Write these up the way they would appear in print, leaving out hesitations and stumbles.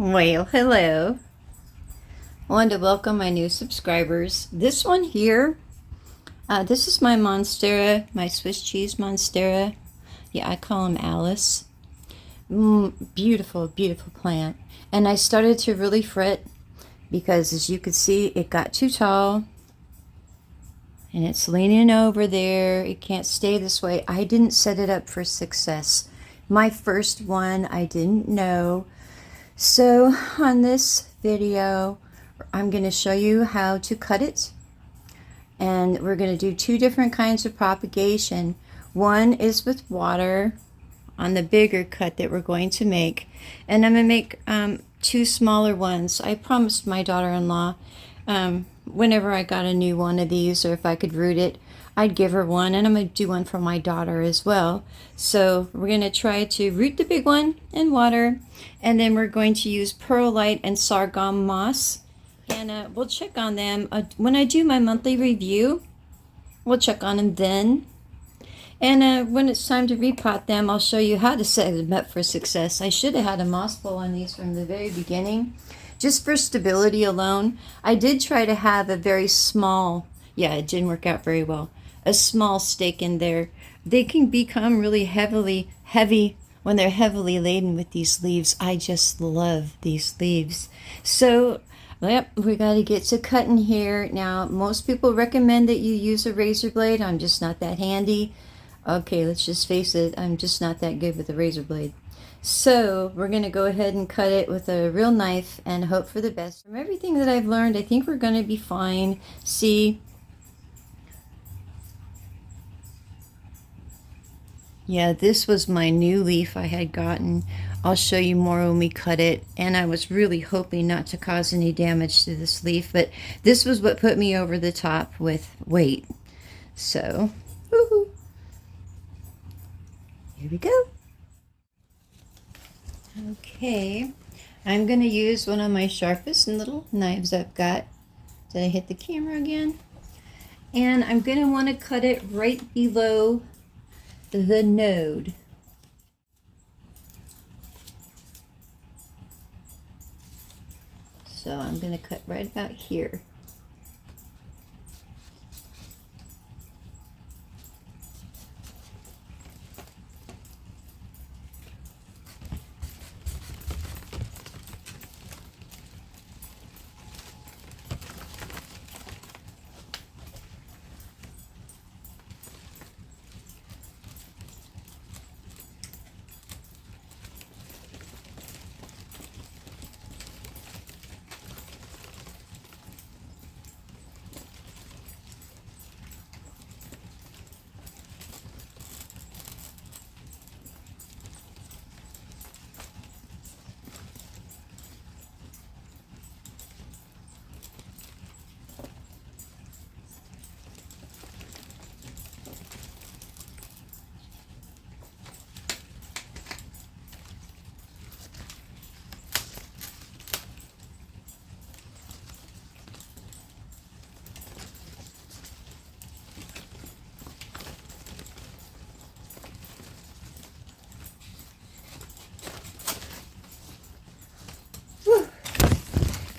Well, hello. I wanted to welcome my new subscribers. This one here, this is my Monstera, my Swiss cheese Monstera. Yeah, I call him Alice. Beautiful, beautiful plant. And I started to really fret because, as you could see, it got too tall. And it's leaning over there. It can't stay this way. I didn't set it up for success. My first one, I didn't know. So on this video, I'm going to show you how to cut it. And we're going to do two different kinds of propagation. One is with water on the bigger cut that we're going to make. And I'm going to make two smaller ones. I promised my daughter-in-law whenever I got a new one of these, or if I could root it, I'd give her one, and I'm going to do one for my daughter as well. So we're going to try to root the big one in water, and then we're going to use perlite and sorghum moss, and we'll check on them when I do my monthly review. We'll check on them then, and when it's time to repot them, I'll show you how to set them up for success. I should have had a moss bowl on these from the very beginning, just for stability alone. I did try to have a very small, yeah, it didn't work out very well, a small stake in there. They can become really heavy when they're heavily laden with these leaves. I just love these leaves. So, yep, we got to get to cutting here. Now, most people recommend that you use a razor blade. I'm just not that handy. Okay, let's just face it, I'm just not that good with a razor blade. So we're going to go ahead and cut it with a real knife and hope for the best. From everything that I've learned, I think we're going to be fine. See? Yeah, this was my new leaf I had gotten. I'll show you more when we cut it. And I was really hoping not to cause any damage to this leaf, but this was what put me over the top with weight. So, woohoo! Here we go. Okay, I'm going to use one of my sharpest little knives I've got. Did I hit the camera again? And I'm going to want to cut it right below the node. So I'm going to cut right about here.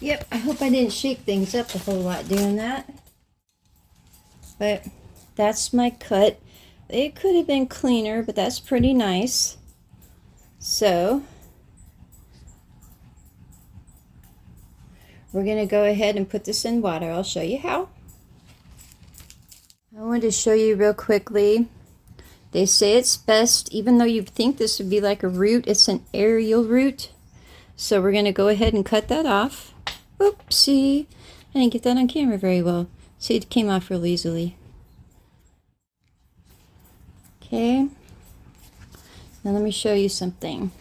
Yep, I hope I didn't shake things up a whole lot doing that. But that's my cut. It could have been cleaner, but that's pretty nice. So, we're going to go ahead and put this in water. I'll show you how. I wanted to show you real quickly. They say it's best, even though you think this would be like a root, it's an aerial root. So we're going to go ahead and cut that off. Oopsie, I didn't get that on camera very well. See, it came off real easily. Okay, now let me show you something.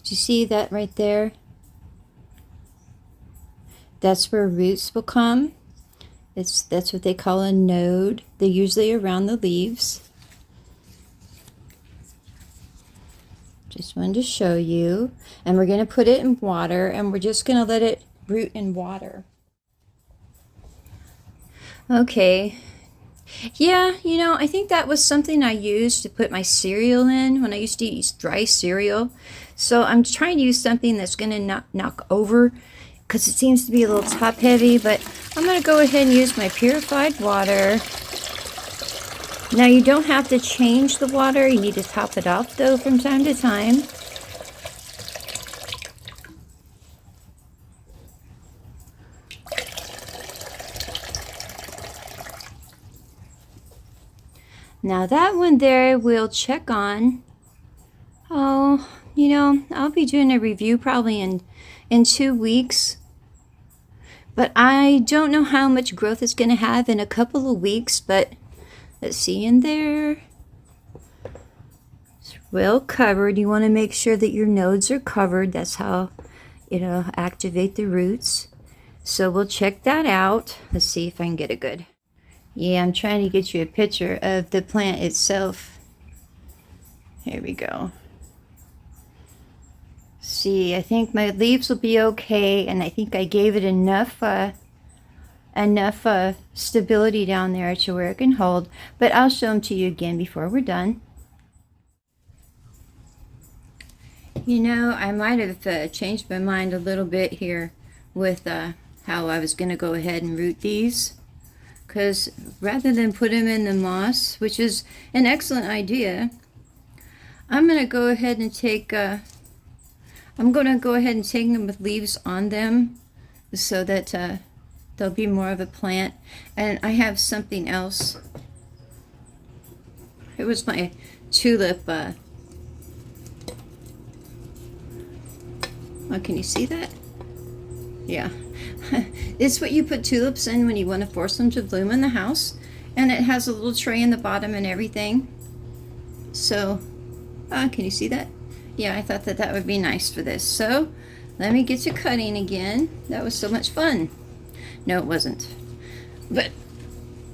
Do you see that right there? That's where roots will come. That's what they call a node. They're usually around the leaves. Just wanted to show you. And we're going to put it in water, and we're just going to let it root in water. Okay, Yeah, you know, I think that was something I used to put my cereal in when I used to use dry cereal. So I'm trying to use something that's going to knock over because it seems to be a little top heavy, but I'm going to go ahead and use my purified water. Now you don't have to change the water. You need to top it off though from time to time. Now that one there we'll check on. Oh, you know, I'll be doing a review probably in 2 weeks. But I don't know how much growth it's going to have in a couple of weeks. But let's see in there. It's well covered. You want to make sure that your nodes are covered. That's how, you know, activate the roots. So we'll check that out. Let's see if I can get it good. Yeah, I'm trying to get you a picture of the plant itself. Here we go. See, I think my leaves will be okay, and I think I gave it enough stability down there to where it can hold. But I'll show them to you again before we're done. You know, I might have changed my mind a little bit here with how I was going to go ahead and root these. Because rather than put them in the moss, which is an excellent idea, I'm going to go ahead and take them with leaves on them so that they'll be more of a plant. And I have something else. It was my tulip. Oh, can you see that? Yeah. It's what you put tulips in when you want to force them to bloom in the house. And it has a little tray in the bottom and everything. So, can you see that? Yeah, I thought that would be nice for this. So, let me get to cutting again. That was so much fun. No, it wasn't. But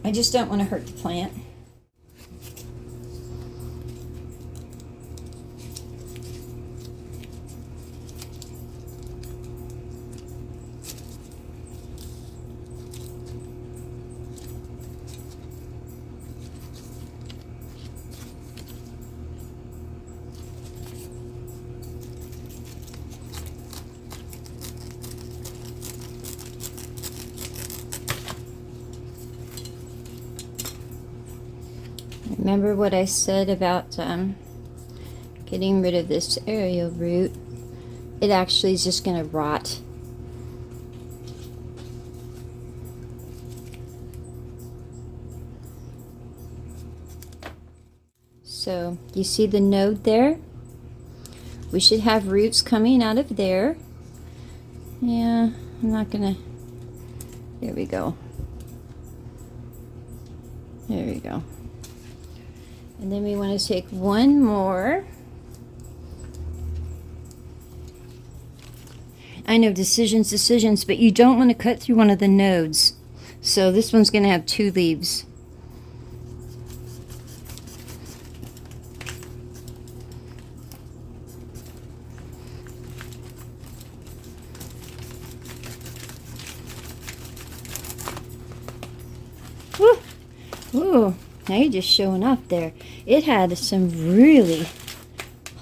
I just don't want to hurt the plant. Remember what I said about getting rid of this aerial root? It actually is just going to rot. So you see the node there? We should have roots coming out of there. Yeah, I'm not going to... There we go. There we go. And then we want to take one more. I know decisions, but you don't want to cut through one of the nodes. So this one's going to have 2 leaves. Woo! Ooh. Now you're just showing off there. It had some really,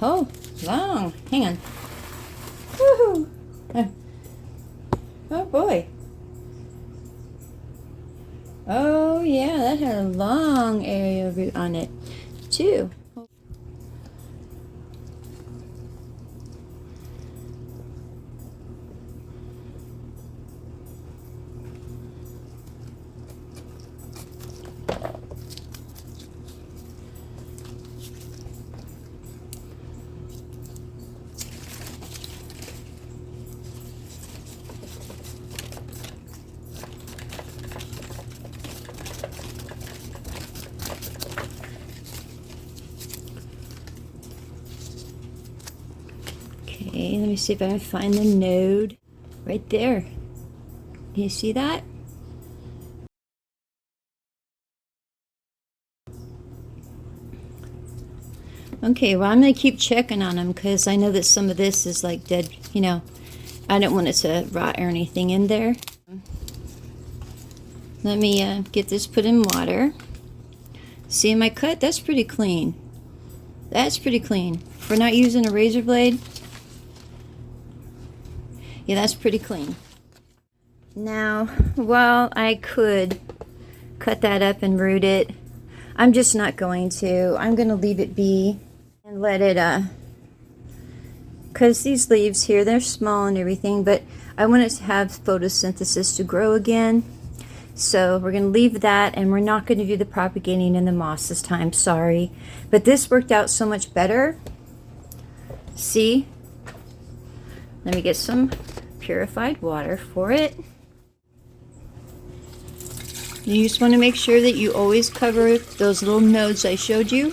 long. Hang on. Woohoo! Oh boy. Oh yeah, that had a long aerial root on it too. Okay, let me see if I can find the node right there. Can you see that? Okay, well, I'm going to keep checking on them because I know that some of this is like dead, you know. I don't want it to rot or anything in there. Let me get this put in water. See my cut? That's pretty clean. That's pretty clean. For not using a razor blade. Yeah, that's pretty clean. Now, while I could cut that up and root it, I'm just not going to. I'm going to leave it be and let it, because these leaves here, they're small and everything, but I want it to have photosynthesis to grow again. So we're going to leave that, and we're not going to do the propagating in the moss this time, sorry. But this worked out so much better. See? Let me get some purified water for it. You just want to make sure that you always cover those little nodes I showed you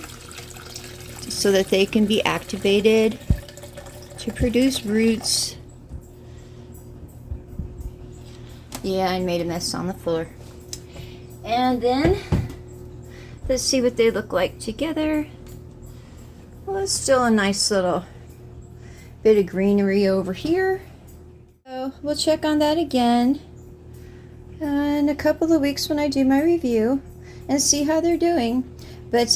so that they can be activated to produce roots. Yeah, I made a mess on the floor. And then, let's see what they look like together. Well, it's still a nice little bit of greenery over here. So we'll check on that again in a couple of weeks when I do my review and see how they're doing. But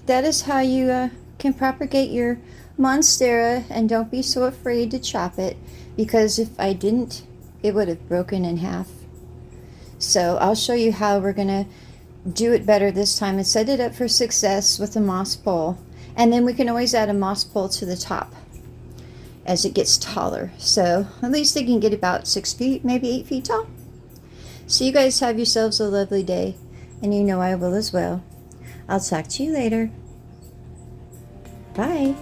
that is how you can propagate your Monstera, and don't be so afraid to chop it, because if I didn't, it would have broken in half. So I'll show you how we're going to do it better this time and set it up for success with a moss pole. And then we can always add a moss pole to the top as it gets taller. So at least they can get about 6 feet, maybe 8 feet tall. So you guys have yourselves a lovely day, and you know I will as well. I'll talk to you later. Bye.